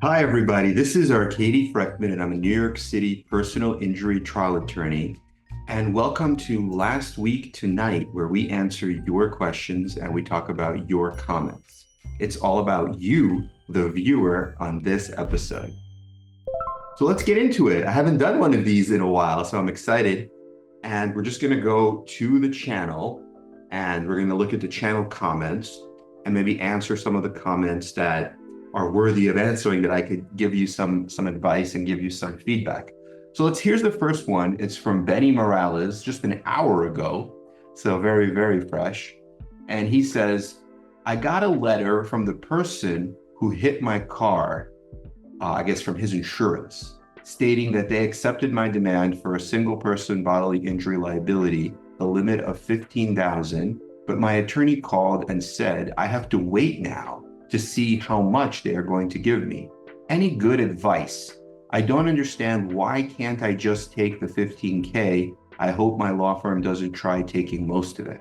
Hi, everybody. This is Arkady Frekhtman, and I'm a New York City personal injury trial attorney. And welcome to Last Week Tonight, where we answer your questions and we talk about your comments. It's all about you, the viewer, on this episode. So let's get into it. I haven't done one of these in a while, so I'm excited. And we're just going to go to the channel and we're going to look at the channel comments and maybe answer some of the comments that are worthy of answering, that I could give you some advice and give you some feedback. So here's the first one. It's from Benny Morales just an hour ago. So very, very fresh. And he says, I got a letter from the person who hit my car, I guess from his insurance, stating that they accepted my demand for a single person bodily injury liability, a limit of $15,000, but my attorney called and said, I have to wait now to see how much they are going to give me. Any good advice? I don't understand, why can't I just take the $15K? I hope my law firm doesn't try taking most of it.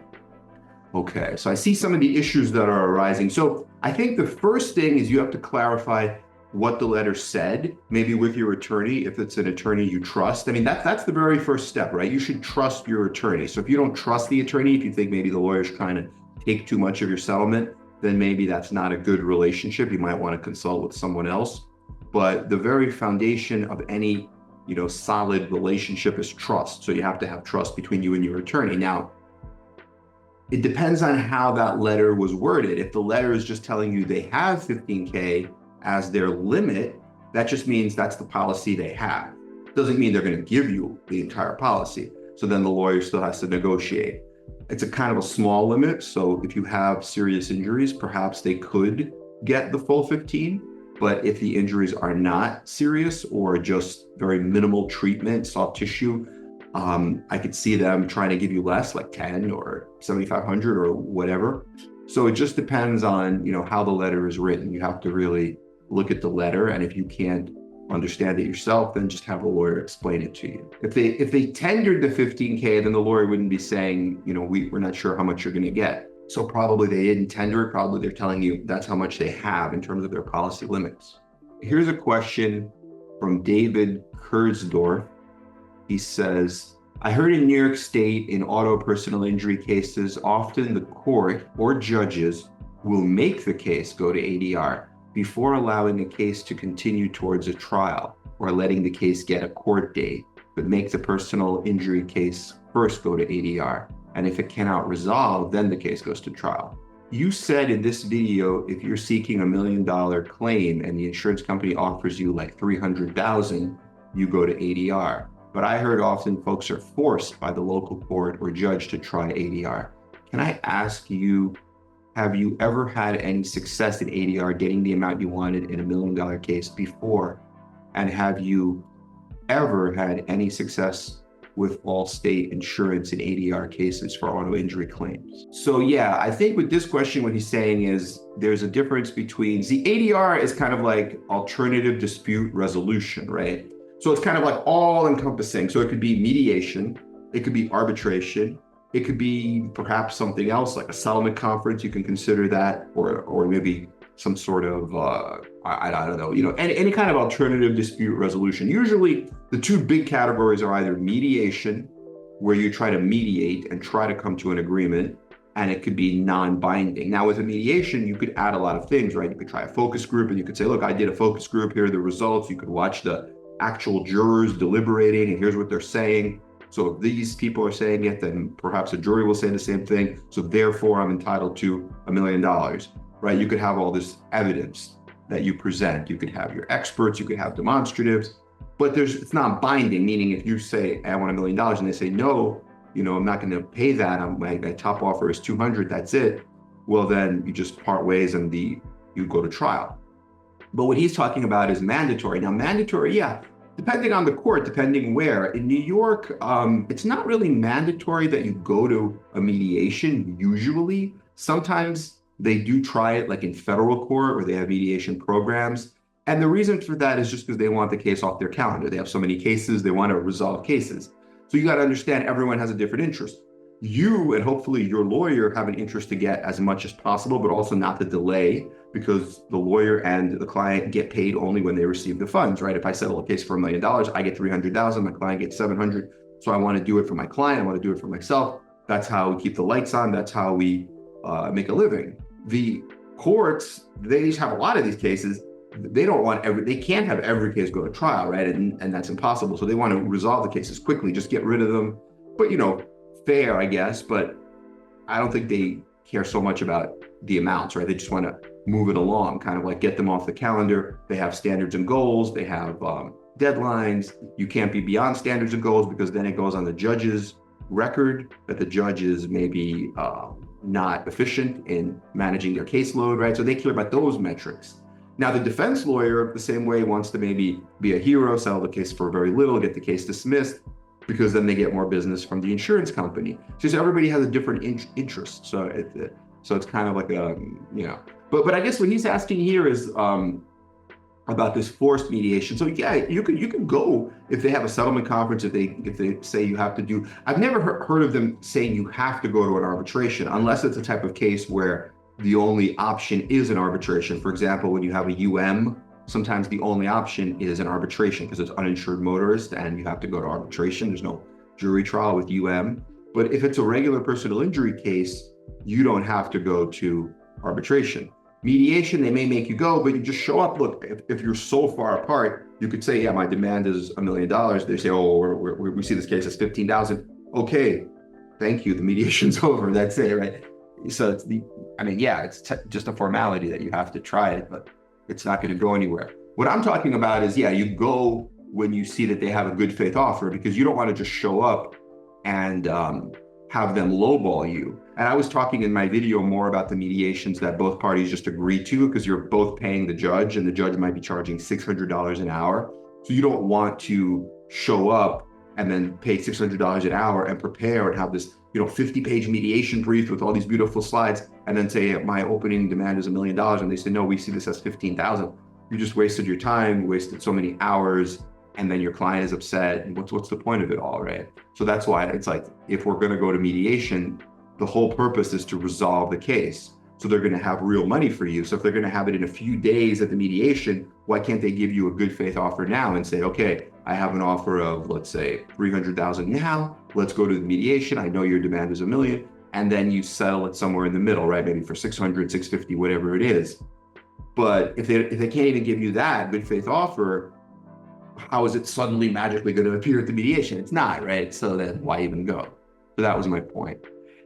Okay, so I see some of the issues that are arising. So I think the first thing is you have to clarify what the letter said, maybe with your attorney, if it's an attorney you trust. I mean, that's the very first step, right? You should trust your attorney. So if you don't trust the attorney, if you think maybe the lawyer's trying to take too much of your settlement, then maybe that's not a good relationship. You might want to consult with someone else. But the very foundation of any, solid relationship is trust. So you have to have trust between you and your attorney. Now, it depends on how that letter was worded. If the letter is just telling you they have $15K as their limit, that just means that's the policy they have. Doesn't mean they're going to give you the entire policy. So then the lawyer still has to negotiate. It's a kind of a small limit. So if you have serious injuries, perhaps they could get the full 15. But if the injuries are not serious or just very minimal treatment, soft tissue, I could see them trying to give you less, like 10 or 7,500 or whatever. So it just depends on, how the letter is written. You have to really look at the letter. And if you can't understand it yourself, then just have a lawyer explain it to you. If they tendered the $15K, then the lawyer wouldn't be saying, we're not sure how much you're going to get. So probably they didn't tender it. Probably they're telling you that's how much they have in terms of their policy limits. Here's a question from David Kurzdorf. He says, I heard in New York State in auto personal injury cases, often the court or judges will make the case go to ADR before allowing a case to continue towards a trial or letting the case get a court date, but make the personal injury case first go to ADR. And if it cannot resolve, then the case goes to trial. You said in this video, if you're seeking $1 million claim and the insurance company offers you like $300,000, you go to ADR. But I heard often folks are forced by the local court or judge to try ADR. Can I ask you, have you ever had any success in ADR getting the amount you wanted in $1 million case before? And have you ever had any success with Allstate insurance in ADR cases for auto injury claims? So yeah, I think with this question, what he's saying is there's a difference between, the ADR is kind of like alternative dispute resolution, right? So it's kind of like all encompassing. So it could be mediation, it could be arbitration, it could be perhaps something else like a settlement conference. You can consider that, or maybe some sort of, I don't know, any kind of alternative dispute resolution. Usually the two big categories are either mediation, where you try to mediate and try to come to an agreement, and it could be non-binding. Now with a mediation, you could add a lot of things, right? You could try a focus group and you could say, look, I did a focus group, here are the results. You could watch the actual jurors deliberating and here's what they're saying. So if these people are saying it, then perhaps a jury will say the same thing. So therefore I'm entitled to $1 million, right? You could have all this evidence that you present. You could have your experts, you could have demonstratives, but it's not binding, meaning if you say, I want $1 million and they say, no, I'm not going to pay that. My top offer is 200, that's it. Well, then you just part ways and you go to trial. But what he's talking about is mandatory. Now, mandatory, yeah, depending on the court, depending where. In New York, it's not really mandatory that you go to a mediation, usually. Sometimes they do try it like in federal court where they have mediation programs. And the reason for that is just because they want the case off their calendar. They have so many cases, they want to resolve cases. So you got to understand everyone has a different interest. You and hopefully your lawyer have an interest to get as much as possible, but also not to delay because the lawyer and the client get paid only when they receive the funds, right? If I settle a case for $1 million, I get 300,000, my client gets 700. So I want to do it for my client, I want to do it for myself. That's how we keep the lights on. That's how we make a living. The courts, they just have a lot of these cases. They don't want they can't have every case go to trial, right? And that's impossible. So they want to resolve the cases quickly, just get rid of them. But, fair, I guess. But I don't think they care so much about the amounts, right? They just want to move it along, kind of like get them off the calendar. They have standards and goals. They have deadlines. You can't be beyond standards and goals because then it goes on the judge's record that the judge is maybe not efficient in managing their caseload, right? So they care about those metrics. Now, the defense lawyer, the same way, wants to maybe be a hero, settle the case for very little, get the case dismissed, because then they get more business from the insurance company. So everybody has a different interest. So it's kind of like But I guess what he's asking here is about this forced mediation. So yeah, you can go if they have a settlement conference, if they say you have to do. I've never heard of them saying you have to go to an arbitration unless it's a type of case where the only option is an arbitration. For example, when you have a sometimes the only option is an arbitration because it's uninsured motorist and you have to go to arbitration. There's no jury trial with But if it's a regular personal injury case, you don't have to go to arbitration. Mediation, they may make you go, but you just show up. Look, if you're so far apart, you could say, yeah, my demand is $1 million. They say, oh, we see this case as 15,000. Okay, thank you. The mediation's over. That's it, right? So it's just a formality that you have to try it, but it's not going to go anywhere. What I'm talking about is, yeah, you go when you see that they have a good faith offer, because you don't want to just show up and have them lowball you. And I was talking in my video more about the mediations that both parties just agree to, because you're both paying the judge and the judge might be charging $600 an hour. So you don't want to show up and then pay $600 an hour and prepare and have this 50-page mediation brief with all these beautiful slides, and then say my opening demand is $1 million, and they say, no, we see this as 15,000. You just wasted your time, wasted so many hours, and then your client is upset. And what's the point of it all, right? So that's why it's like, if we're going to go to mediation, the whole purpose is to resolve the case. So they're going to have real money for you. So if they're going to have it in a few days at the mediation, why can't they give you a good faith offer now and say, okay, I have an offer of, let's say, 300,000 now. Let's go to the mediation. I know your demand is $1 million. And then you settle it somewhere in the middle, right? Maybe for 600, 650, whatever it is. But if they can't even give you that good faith offer, how is it suddenly magically going to appear at the mediation? It's not, right? So then why even go? So that was my point.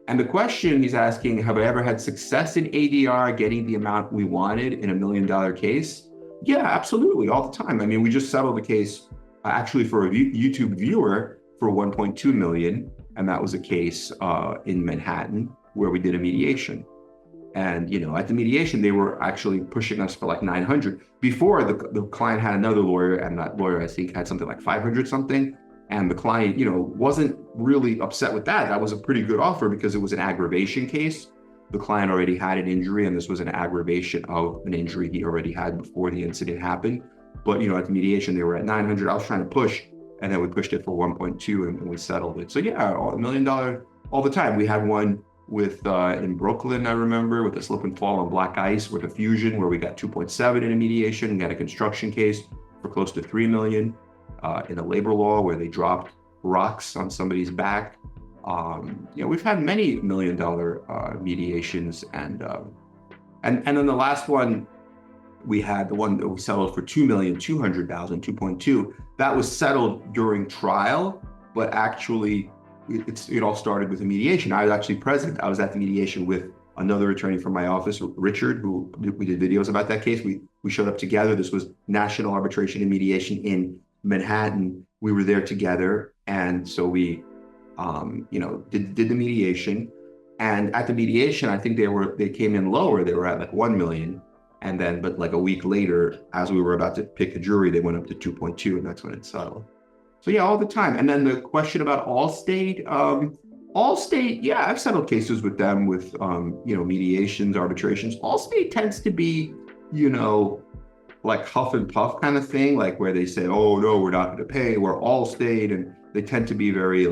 And the question he's asking, have I ever had success in ADR getting the amount we wanted in $1 million case? Yeah, absolutely, all the time. I mean, we just settled the case actually for a YouTube viewer for 1.2 million. And that was a case in Manhattan where we did a mediation. And, at the mediation, they were actually pushing us for like 900. Before, the client had another lawyer, and that lawyer, I think, had something like 500 something. And the client, wasn't really upset with that. That was a pretty good offer because it was an aggravation case. The client already had an injury, and this was an aggravation of an injury he already had before the incident happened. But, at the mediation, they were at 900. I was trying to push, and then we pushed it for 1.2 and we settled it. So yeah, $1 million all the time. We had one with in Brooklyn, I remember, with a slip and fall on black ice with a fusion where we got 2.7 in a mediation. We had a construction case for close to 3 million in a labor law where they dropped rocks on somebody's back. We've had many $1 million mediations, and then the last one, we had the one that we settled for 2,200,000, 2.2. That was settled during trial, but actually it all started with a mediation. I was actually present. I was at the mediation with another attorney from my office, Richard, who we did videos about that case. We showed up together. This was national arbitration and mediation in Manhattan. We were there together. And so we, did the mediation. And at the mediation, I think they came in lower. They were at like 1 million. And then, but like a week later, as we were about to pick a jury, they went up to 2.2, and that's when it settled. So yeah, all the time. And then the question about Allstate, Allstate, yeah, I've settled cases with them with, mediations, arbitrations. Allstate tends to be, like huff and puff kind of thing, like where they say, oh no, we're not going to pay, we're Allstate. And they tend to be very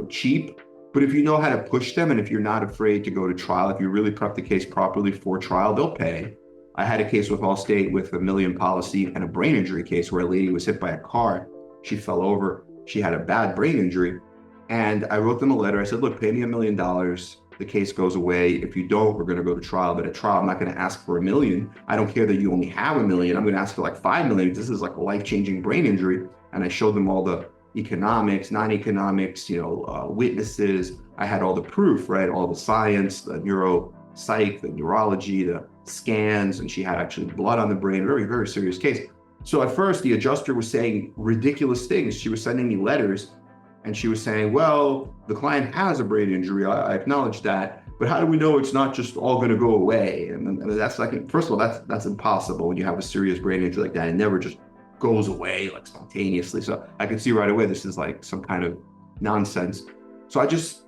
cheap. But if you know how to push them, and if you're not afraid to go to trial, if you really prep the case properly for trial, they'll pay. I had a case with Allstate with $1 million policy and a brain injury case where a lady was hit by a car. She fell over. She had a bad brain injury. And I wrote them a letter. I said, look, pay me $1 million. The case goes away. If you don't, we're going to go to trial. But at trial, I'm not going to ask for $1 million. I don't care that you only have $1 million. I'm going to ask for like $5 million. This is like a life-changing brain injury. And I showed them all the economics, non-economics, witnesses. I had all the proof, right? All the science, the neuropsych, the neurology, the scans, and she had actually blood on the brain. Very, very serious case. So at first, the adjuster was saying ridiculous things. She was sending me letters. And she was saying, well, the client has a brain injury. I acknowledge that. But how do we know it's not just all going to go away? And that's like, first of all, that's impossible. When you have a serious brain injury like that, it never just goes away like spontaneously. So I could see right away, this is like some kind of nonsense. So I just,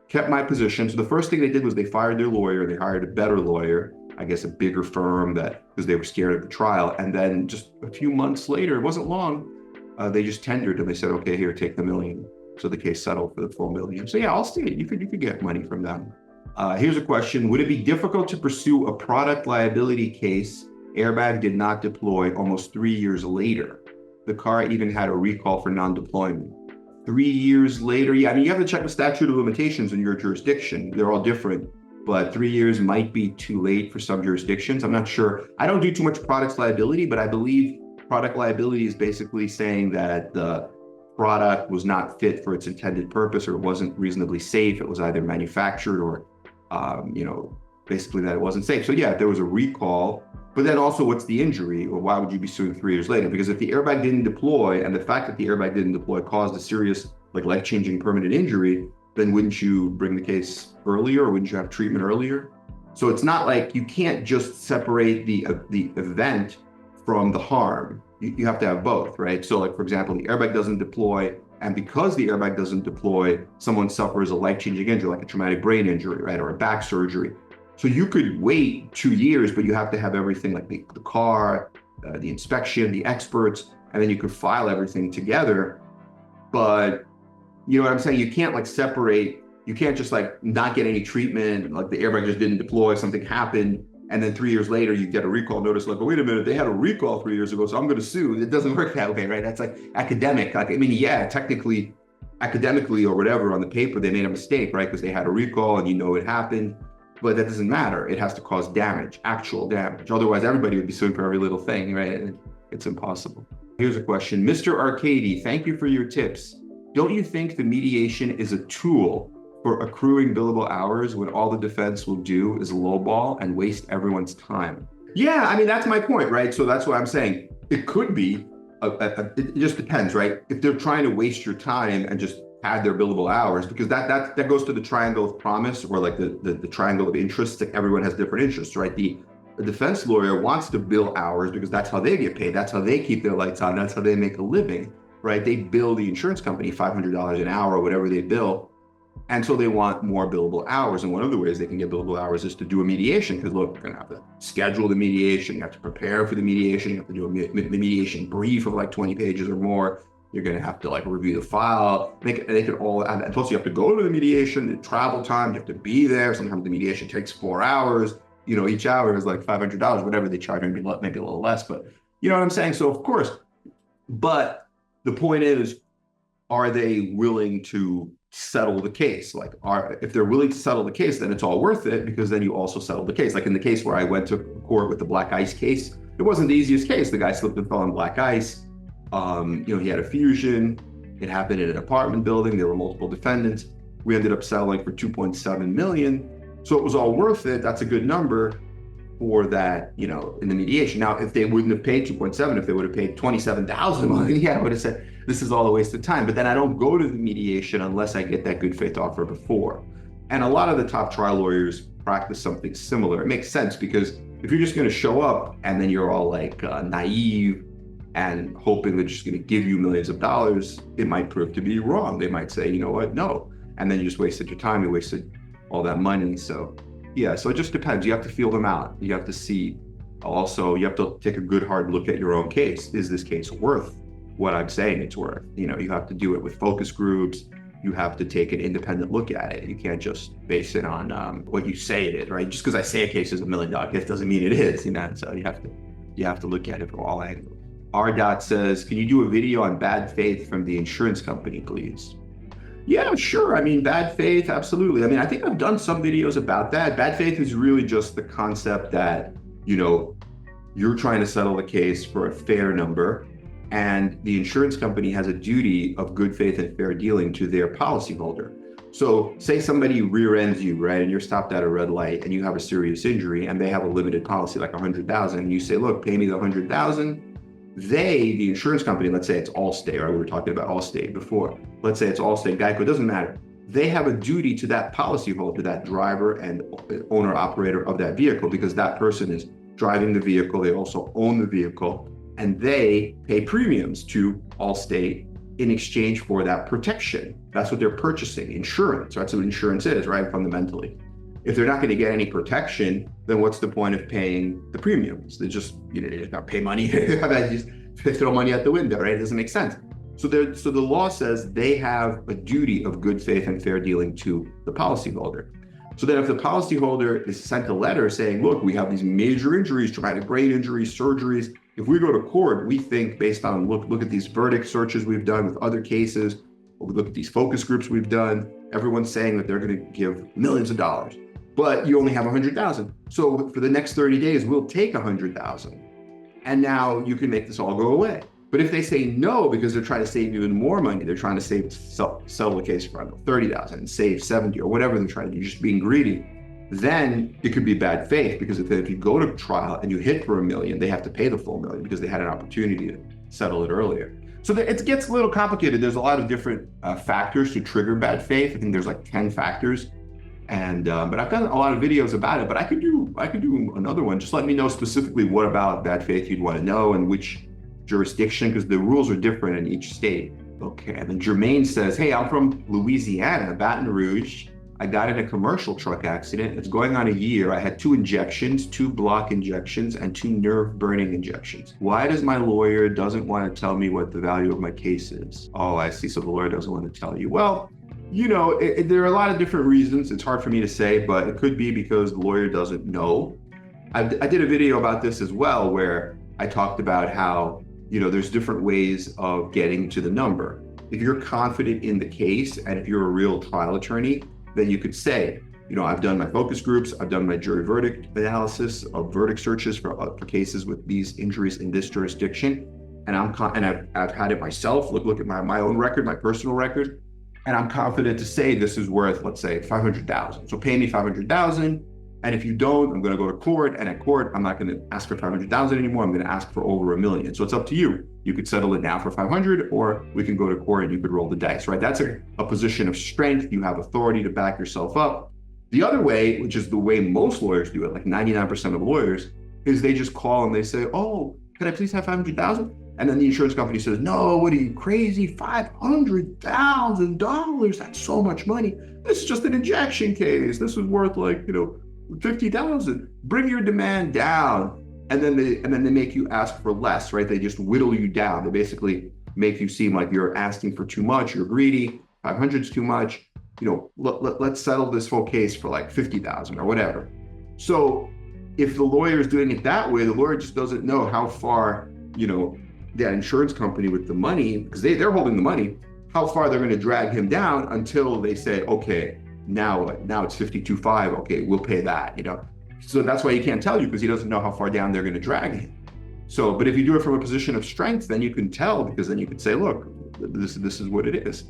kept my position. So the first thing they did was they fired their lawyer. They hired a better lawyer, I guess a bigger firm because they were scared of the trial. And then just a few months later, it wasn't long, they just tendered and they said, okay, here, take the $1 million. So the case settled for the full $1 million. So yeah, Allstate, you could get money from them. Here's a question. Would it be difficult to pursue a product liability case? Airbag did not deploy almost 3 years later. The car even had a recall for non-deployment. 3 years later, yeah, I mean, you have to check the statute of limitations in your jurisdiction. They're all different, but 3 years might be too late for some jurisdictions. I'm not sure. I don't do too much product liability, but I believe product liability is basically saying that the product was not fit for its intended purpose or it wasn't reasonably safe. It was either manufactured or, basically that it wasn't safe. So yeah, if there was a recall, but then also what's the injury or why would you be suing 3 years later? Because if the airbag didn't deploy and the fact that the airbag didn't deploy caused a serious, like life-changing permanent injury, then wouldn't you bring the case earlier or wouldn't you have treatment earlier? So it's not like you can't just separate the event from the harm. You have to have both, right? So like, for example, the airbag doesn't deploy, and because the airbag doesn't deploy, someone suffers a life-changing injury, like a traumatic brain injury, right? Or a back surgery. So you could wait 2 years, but you have to have everything like the car, the inspection, the experts, and then you could file everything together. But you know what I'm saying? You can't like separate, you can't just like not get any treatment, like the airbag just didn't deploy, something happened, and then 3 years later, you get a recall notice like, oh, wait a minute, they had a recall 3 years ago, so I'm going to sue. It doesn't work that way, right? That's like academic. Like, I mean, yeah, technically, academically or whatever on the paper, they made a mistake, right? Because they had a recall and it happened, but that doesn't matter. It has to cause damage, actual damage. Otherwise, everybody would be suing for every little thing, right? It's impossible. Here's a question. Mr. Arkady, thank you for your tips. Don't you think the mediation is a tool for accruing billable hours when all the defense will do is lowball and waste everyone's time? Yeah, I mean, that's my point, right? So that's what I'm saying. It could be, it just depends, right? If they're trying to waste your time and just add their billable hours, because that goes to the triangle of promise or like the triangle of interests. Like everyone has different interests, right? The defense lawyer wants to bill hours because that's how they get paid. That's how they keep their lights on. That's how they make a living, right? They bill the insurance company $500 an hour or whatever they bill. And so they want more billable hours. And one of the ways they can get billable hours is to do a mediation. Because look, you're going to have to schedule the mediation. You have to prepare for the mediation. You have to do a mediation brief of like 20 pages or more. You're going to have to like review the file, make it all. And plus you have to go to the mediation, the travel time, you have to be there. Sometimes the mediation takes 4 hours. Each hour is like $500, whatever they charge, maybe a little less, but you know what I'm saying? So of course, but the point is, are they willing to settle the case? Like, if they're willing to settle the case, then it's all worth it because then you also settle the case. Like in the case where I went to court with the black ice case, it wasn't the easiest case. The guy slipped and fell on black ice. He had a fusion. It happened in an apartment building. There were multiple defendants. We ended up settling for $2.7 million. So it was all worth it. That's a good number for that, in the mediation. Now, if they wouldn't have paid 2.7, if they would have paid 27,000, yeah, I would have said, this is all a waste of time. But then I don't go to the mediation unless I get that good faith offer before. And a lot of the top trial lawyers practice something similar. It makes sense because if you're just going to show up and then you're all like naive and hoping they're just going to give you millions of dollars, it might prove to be wrong. They might say, you know what, no. And then you just wasted your time, you wasted all that money. So yeah, so it just depends. You have to feel them out. You have to see. Also, you have to take a good hard look at your own case. Is this case worth what I'm saying it's worth? You have to do it with focus groups. you have to take an independent look at it. You can't just base it on what you say it is, right? Just because I say a case is $1 million case doesn't mean it is, So you have to look at it from all angles. R. Dot says, can you do a video on bad faith from the insurance company, please? Yeah, sure. I mean, bad faith, absolutely. I mean, I think I've done some videos about that. Bad faith is really just the concept that, you're trying to settle a case for a fair number, and the insurance company has a duty of good faith and fair dealing to their policyholder. So say somebody rear ends you, right? And you're stopped at a red light and you have a serious injury and they have a limited policy, like 100,000, and you say, look, pay me the 100,000. The insurance company, let's say it's Allstate, right? We were talking about Allstate before. Let's say it's Allstate, Geico, doesn't matter. They have a duty to that policyholder, that driver and owner operator of that vehicle, because that person is driving the vehicle. They also own the vehicle, and they pay premiums to Allstate in exchange for that protection. That's what they're purchasing, insurance. That's what insurance is, right? Fundamentally. If they're not going to get any protection, then what's the point of paying the premiums? They just, not pay money. Just throw money out the window, right? It doesn't make sense. So the law says they have a duty of good faith and fair dealing to the policyholder. So then if the policyholder is sent a letter saying, look, we have these major injuries, traumatic brain injuries, surgeries. If we go to court, we think based on look at these verdict searches we've done with other cases, or we look at these focus groups we've done, everyone's saying that they're going to give millions of dollars, but you only have 100,000. So for the next 30 days, we'll take 100,000. And now you can make this all go away. But if they say no, because they're trying to save even more money, they're trying to sell the case for 30,000 and save 70 or whatever they're trying to do, just being greedy, then it could be bad faith, because if you go to trial and you hit for $1 million, they have to pay the full $1 million because they had an opportunity to settle it earlier. So it gets a little complicated. There's a lot of different factors to trigger bad faith. I think there's like 10 factors. And but I've done a lot of videos about it, but I could do another one. Just let me know specifically what about bad faith you'd want to know and which jurisdiction, because the rules are different in each state. Okay, and then Jermaine says, hey, I'm from Louisiana, Baton Rouge. I got in a commercial truck accident. It's going on a year. I had 2 injections, 2 block injections, and 2 nerve burning injections. Why does my lawyer doesn't want to tell me what the value of my case is? Oh, I see. So the lawyer doesn't want to tell you. Well, there are a lot of different reasons. It's hard for me to say, but it could be because the lawyer doesn't know. I did a video about this as well, where I talked about how, there's different ways of getting to the number. If you're confident in the case, and if you're a real trial attorney, then you could say, I've done my focus groups, I've done my jury verdict analysis of verdict searches for cases with these injuries in this jurisdiction, and I've had it myself. Look at my own record, my personal record, and I'm confident to say this is worth, let's say, 500,000. So pay me 500,000. And if you don't, I'm going to go to court, and at court, I'm not going to ask for 500,000 anymore. I'm going to ask for over $1 million. So it's up to you. You could settle it now for 500, or we can go to court and you could roll the dice, right? That's a position of strength. You have authority to back yourself up. The other way, which is the way most lawyers do it, like 99% of lawyers, is they just call and they say, oh, can I please have 500,000? And then the insurance company says, no, what are you, crazy? $500,000, that's so much money. This is just an injection case. This is worth like, 50,000. Bring your demand down. And then they make you ask for less, right? They just whittle you down. They basically make you seem like you're asking for too much, you're greedy, 500 is too much. Let's settle this whole case for like 50,000 or whatever. So if the lawyer is doing it that way, the lawyer just doesn't know how far, that insurance company with the money, because they're holding the money, how far they're going to drag him down until they say, okay, now it's 52.5. Okay, we'll pay that, So that's why he can't tell you, because he doesn't know how far down they're going to drag him. So, but if you do it from a position of strength, then you can tell, because then you can say, look, this is what it is.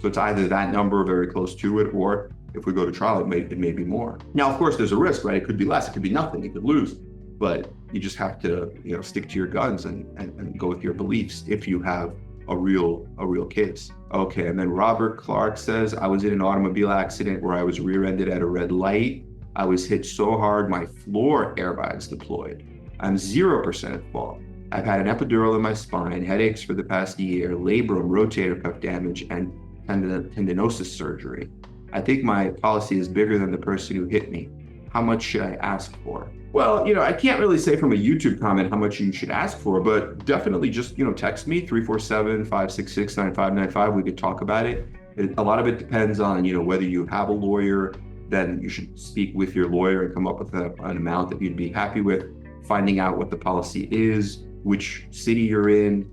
So it's either that number or very close to it, or if we go to trial, it may be more. Now, of course, there's a risk, right? It could be less, it could be nothing, you could lose. But you just have to, stick to your guns and go with your beliefs if you have a real case. Okay, and then Robert Clark says, I was in an automobile accident where I was rear-ended at a red light. I was hit so hard my floor airbags deployed. I'm 0% at fault. I've had an epidural in my spine, headaches for the past year, labrum, rotator cuff damage, and tendinosis surgery. I think my policy is bigger than the person who hit me. How much should I ask for? Well, I can't really say from a YouTube comment how much you should ask for, but definitely just, text me 347-566-9595. We could talk about it. A lot of it depends on, whether you have a lawyer, then you should speak with your lawyer and come up with an amount that you'd be happy with, finding out what the policy is, which city you're in.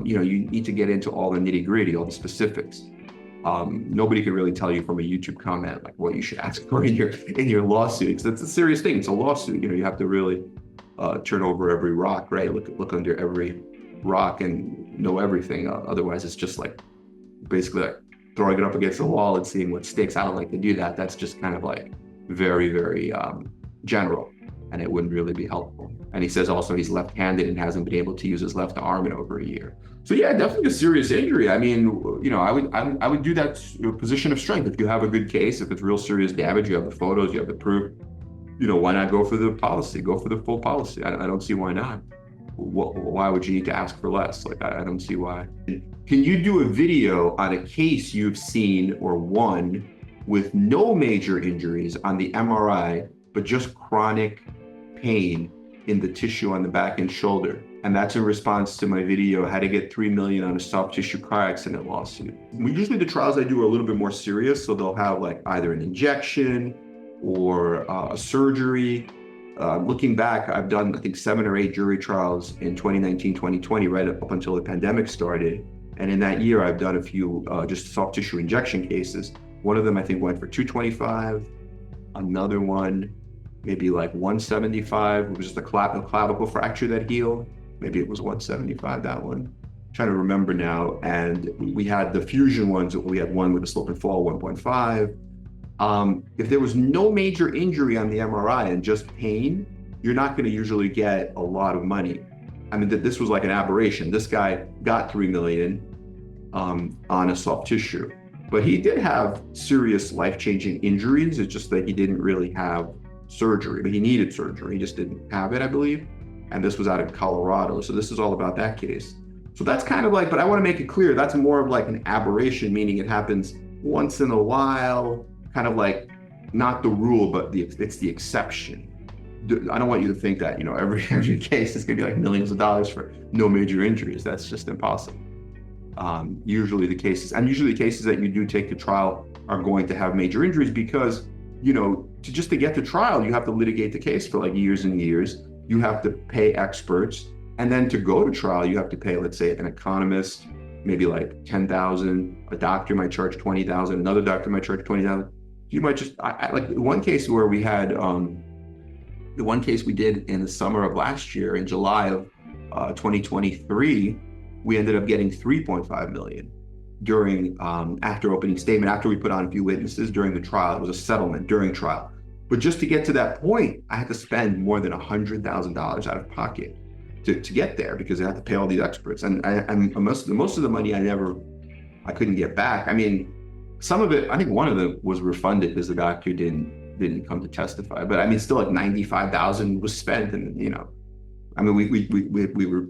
You need to get into all the nitty gritty, all the specifics. Nobody can really tell you from a YouTube comment like what you should ask for in your lawsuit, because that's a serious thing. It's a lawsuit. You have to really turn over every rock, right? Look under every rock and know everything. Otherwise, it's just like basically like throwing it up against the wall and seeing what sticks. I don't like to do that. That's just kind of like very, very general, and it wouldn't really be helpful. And he says also he's left-handed and hasn't been able to use his left arm in over a year. So yeah, definitely a serious injury. I mean, I would do that position of strength. If you have a good case, if it's real serious damage, you have the photos, you have the proof, why not go for the policy? Go for the full policy. I don't see why not. Why would you need to ask for less? Like, I don't see why. Can you do a video on a case you've seen or won with no major injuries on the MRI, but just chronic pain in the tissue on the back and shoulder? And that's in response to my video, how to get $3 million on a soft tissue car accident lawsuit. Usually the trials I do are a little bit more serious. So they'll have like either an injection or a surgery. Looking back, I've done, I think, 7 or 8 jury trials in 2019, 2020, right up until the pandemic started. And in that year, I've done a few just soft tissue injection cases. One of them, I think, went for $225. Another one, maybe like $175. It was just a clavicle fracture that healed. Maybe it was $175, that one. I'm trying to remember now. And we had the fusion ones. We had one with a slip and fall, 1.5. If there was no major injury on the MRI and just pain, you're not going to usually get a lot of money. I mean, this was like an aberration. This guy got $3 million on a soft tissue, but he did have serious life-changing injuries. It's just that he didn't really have surgery, but he needed surgery. He just didn't have it, I believe. And this was out of Colorado. So this is all about that case. So that's kind of like, but I want to make it clear, that's more of like an aberration, meaning it happens once in a while, kind of like not the rule, but it's the exception. I don't want you to think that, every case is going to be like millions of dollars for no major injuries. That's just impossible. Usually the cases that you do take to trial are going to have major injuries because, to get to trial, you have to litigate the case for like years and years. You have to pay experts. And then to go to trial, you have to pay, let's say, an economist, maybe like $10,000. A doctor might charge $20,000. Another doctor might charge $20,000. You might just, like one case where we had, the one case we did in the summer of last year, in July of 2023, we ended up getting $3.5 million during, after opening statement, after we put on a few witnesses during the trial. It was a settlement during trial. But just to get to that point, I had to spend more than $100,000 out of pocket to get there because I had to pay all these experts. And most of the money I couldn't get back. I mean, some of it, I think one of them was refunded because the doctor didn't come to testify. But I mean, still like $95,000 was spent, and we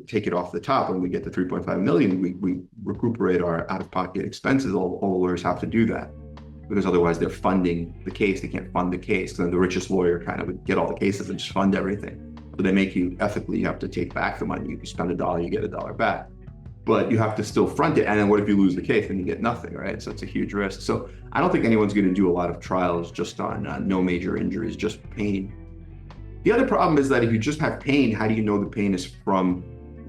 take it off the top, and we get the $3.5 million. We recuperate our out-of-pocket expenses. All the lawyers have to do that because otherwise they're funding the case. They can't fund the case. And then the richest lawyer kind of would get all the cases and just fund everything. So they make you ethically, you have to take back the money. You spend $1, you get $1 back. But you have to still front it. And then what if you lose the case? Then you get nothing, right? So it's a huge risk. So I don't think anyone's going to do a lot of trials just on no major injuries, just pain. The other problem is that if you just have pain, how do you know the pain is from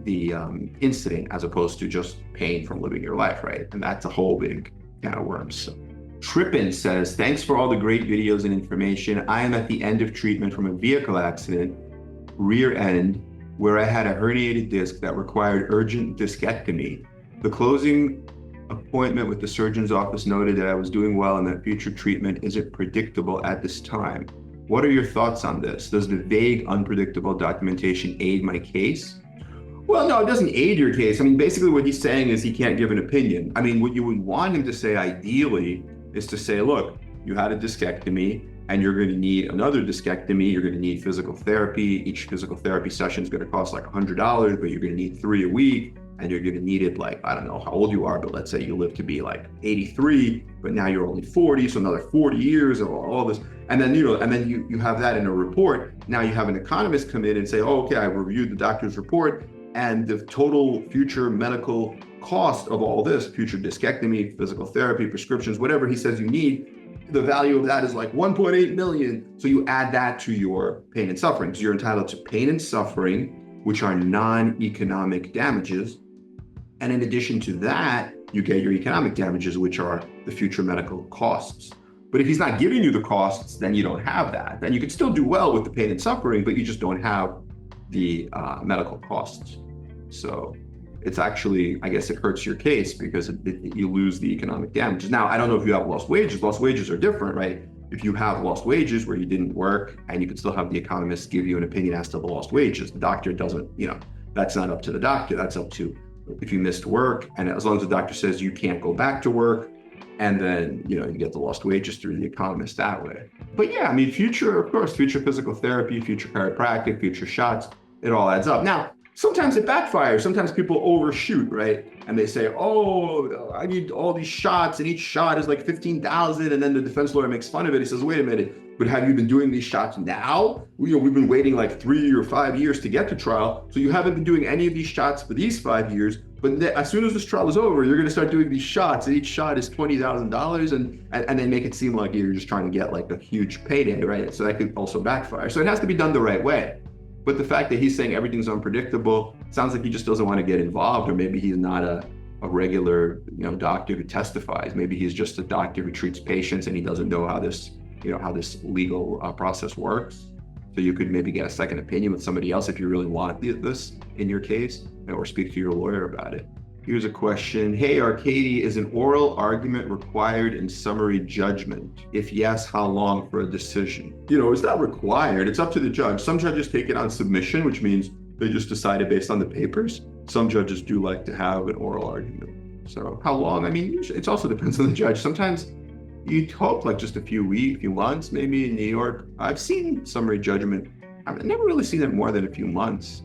the incident as opposed to just pain from living your life, right? And that's a whole big can of worms. So Trippin says, thanks for all the great videos and information. I am at the end of treatment from a vehicle accident, rear end, where I had a herniated disc that required urgent discectomy. The closing appointment with the surgeon's office noted that I was doing well and that future treatment isn't predictable at this time. What are your thoughts on this? Does the vague, unpredictable documentation aid my case? Well, no, it doesn't aid your case. I mean, basically what he's saying is he can't give an opinion. I mean, what you would want him to say ideally is to say, look, you had a discectomy and you're going to need another discectomy. You're going to need physical therapy. Each physical therapy session is going to cost like $100, but you're going to need 3 a week. And you're going to need it like, I don't know how old you are, but let's say you live to be like 83, but now you're only 40. So another 40 years of all this. And then, you have that in a report. Now you have an economist come in and say, oh, okay, I reviewed the doctor's report. and the total future medical cost of all this, future discectomy, physical therapy, prescriptions, whatever he says you need, the value of that is like 1.8 million. So you add that to your pain and suffering. So you're entitled to pain and suffering, which are non-economic damages. And in addition to that, you get your economic damages, which are the future medical costs. But if he's not giving you the costs, then you don't have that. Then you can still do well with the pain and suffering, but you just don't have the medical costs. So it's actually, I guess it hurts your case because you lose the economic damages. Now, I don't know if you have lost wages. Lost wages are different, right? If you have lost wages where you didn't work, and you can still have the economist give you an opinion as to the lost wages. The doctor doesn't, that's not up to the doctor. That's up to if you missed work. And as long as the doctor says you can't go back to work, and then, you get the lost wages through the economist that way. But yeah, I mean, future physical therapy, future chiropractic, future shots, it all adds up. Now, sometimes it backfires. Sometimes people overshoot, right? And they say, oh, I need all these shots, and each shot is like 15,000. And then the defense lawyer makes fun of it. He says, wait a minute, but have you been doing these shots now? We've been waiting like 3 or 5 years to get to trial. So you haven't been doing any of these shots for these 5 years. But as soon as this trial is over, you're going to start doing these shots, and each shot is $20,000, and they make it seem like you're just trying to get like a huge payday, right? So that could also backfire. So it has to be done the right way. But the fact that he's saying everything's unpredictable sounds like he just doesn't want to get involved, or maybe he's not a regular, doctor who testifies. Maybe he's just a doctor who treats patients, and he doesn't know how this, how this legal process works. So you could maybe get a second opinion with somebody else if you really want this in your case, or speak to your lawyer about it. Here's a question. Hey, Arkady, is an oral argument required in summary judgment? If yes, how long for a decision? It's not required. It's up to the judge. Some judges take it on submission, which means they just decide it based on the papers. Some judges do like to have an oral argument. So how long? I mean, it also depends on the judge. Sometimes you'd hope like just a few weeks, few months, maybe in New York. I've seen summary judgment. I've never really seen it more than a few months.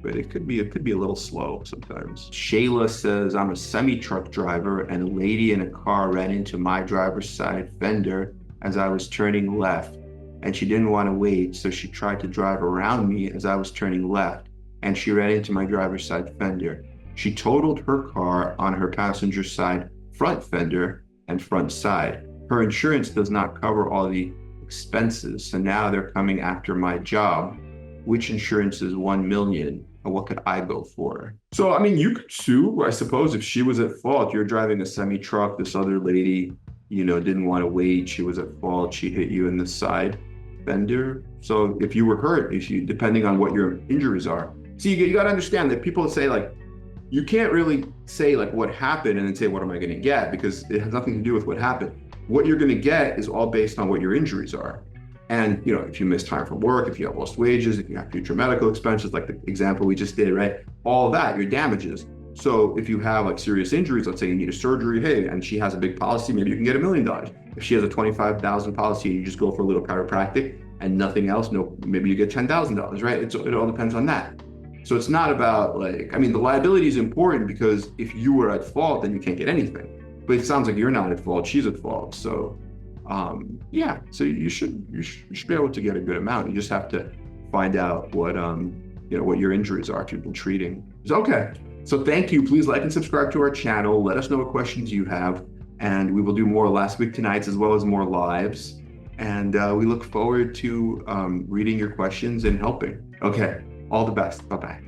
But it could be a little slow sometimes. Shayla says, I'm a semi-truck driver, and a lady in a car ran into my driver's side fender as I was turning left, and she didn't want to wait, so she tried to drive around me as I was turning left, and she ran into my driver's side fender. She totaled her car on her passenger side front fender and front side. Her insurance does not cover all the expenses, so now they're coming after my job. Which insurance is 1 million? Or what could I go for? So, I mean, you could sue, I suppose, if she was at fault. You're driving a semi-truck. This other lady, didn't want to wait. She was at fault. She hit you in the side fender. So if you were hurt, depending on what your injuries are. See, you got to understand that people say, like, you can't really say, like, what happened and then say, what am I going to get? Because it has nothing to do with what happened. What you're going to get is all based on what your injuries are. And, if you miss time from work, if you have lost wages, if you have future medical expenses, like the example we just did, right? All that, your damages. So if you have like serious injuries, let's say you need a surgery, hey, and she has a big policy, maybe you can get $1 million. If she has a 25,000 policy and you just go for a little chiropractic and nothing else, maybe you get $10,000, right? It all depends on that. So it's not about the liability is important because if you were at fault, then you can't get anything. But it sounds like you're not at fault, she's at fault. So so you should be able to get a good amount. You just have to find out what your injuries are if you've been treating. Okay, so thank you. Please like and subscribe to our channel. Let us know what questions you have, and we will do more Last Week Tonight's as well as more lives. And we look forward to reading your questions and helping. Okay, all the best. Bye-bye.